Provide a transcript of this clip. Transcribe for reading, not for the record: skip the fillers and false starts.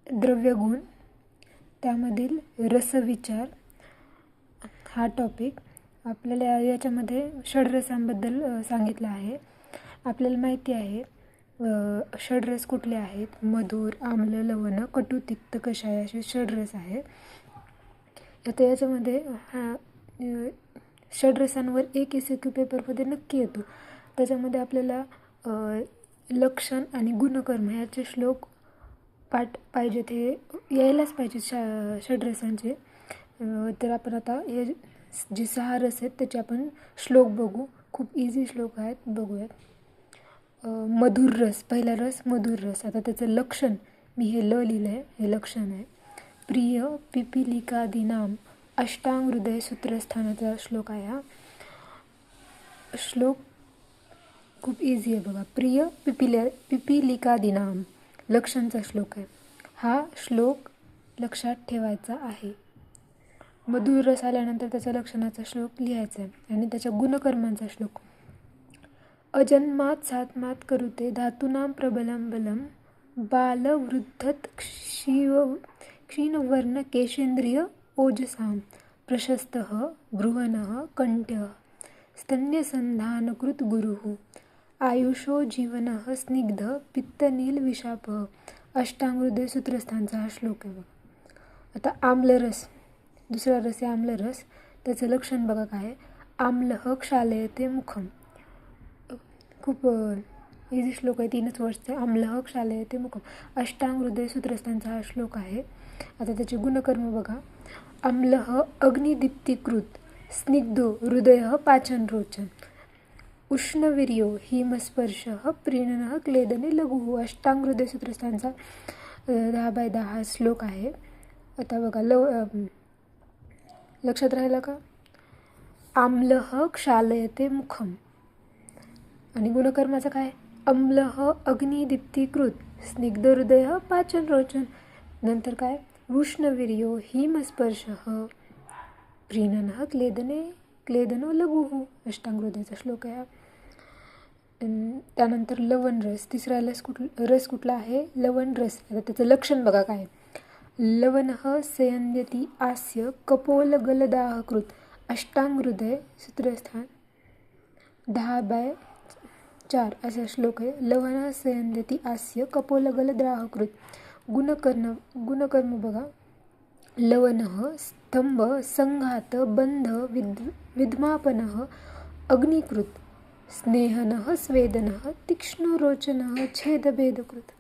द्रव्यगुण, त्यामधील रसविचार हा टॉपिक आपल्याला याच्यामध्ये षड्रसांबद्दल सांगितलं आहे. आपल्याला माहिती आहे षड्रस कुठले आहेत. मधुर, आम्ल, लवण, कटू, तिक्त, कषाय असे षड्रस आहेत. आता याच्यामध्ये षड्रसांवर एक MCQ पेपरमध्ये नक्की येतो. त्याच्यामध्ये आपल्याला लक्षण आणि गुणकर्म याचे श्लोक पाठ पाहिजेत, हे यायलाच पाहिजे षड्रसांचे. तर आपण आता हे जे 6 रस आहेत त्याचे आपण श्लोक बघू. खूप इझी श्लोक आहेत, बघूयात. मधुर रस, पहिला रस मधुर रस. आता त्याचं लक्षण मी हे लिहिलं आहे, हे लक्षण आहे. प्रिय पिपीलिकादीनाम अष्टांग हृदय सूत्रस्थानाचा श्लोक आहे. हा श्लोक खूप इझी आहे बघा. प्रिय पिपीलिकादीनाम लक्षणचा श्लोक आहे. हा श्लोक लक्षात ठेवायचा आहे. मधुर रस आल्यानंतर त्याच्या लक्षणाचा श्लोक लिहायचा आहे आणि त्याच्या गुणकर्मांचा श्लोक. अजन्मात सात्मात करुते धातूनां प्रबलं बलं बालवृद्धत क्षीणवर्ण केशेंद्रिय ओजसां प्रशस्तः बृहणः कंठ्यः स्तन्यसंधानकृत गुरुः आयुषो जीवनः स्निग्ध पित्तनील विशापः. अष्टांगहृदय सूत्रस्थानचा हा श्लोक आहे बघा. आता आम्लरस, दुसरा रस आहे आम्लरस. त्याचं लक्षण बघा काय आहे. आम्लः क्षालयते मुखम. खूप इझी श्लोक आहे, 3च वर्षचे. आम्लः क्षालयते मुखम. अष्टांग हृदय सूत्रस्थानचा हा श्लोक आहे. आता त्याचे गुणकर्म बघा. आम्लः अग्निदीप्तिकृत स्निग्धो हृदयः पाचन रोचन उष्णवीर्यो हिमस्पर्शः प्रीणनः क्लेदने लघुः. अष्टांग हृदय सूत्रस्थानचा 10/10 हा श्लोक आहे. आता बघा लक्षात राहिला का. आम्लः क्षालयते मुखम आणि गुणकर्माचं काय. आम्लः अग्निदीप्तिकृत स्निग्ध हृदय पाचन रोचन. नंतर काय. उष्णवीर्यो हिमस्पर्शः प्रीणनः क्लेदनो लघुः. अष्टांग हृदयाचा श्लोक आहे. त्यानंतर लवण रस, तिसरा रस कुठला आहे. लवण रस. आता त्याचं लक्षण बघा काय. लवणः संयन्यति आस्य कपोलगलदाहकृत. अष्टांग हृदय सूत्रस्थान 10/4 असा श्लोक आहे. लवणः संयन्यति आस्य कपोलगलदाहकृत. गुणकर्म बघा. लवणः स्तंभ संघात बंध विद्मापनः अग्निकृत स्नेहनः स्वेदनः तीक्ष्णो रोचनः छेदभेदकृत.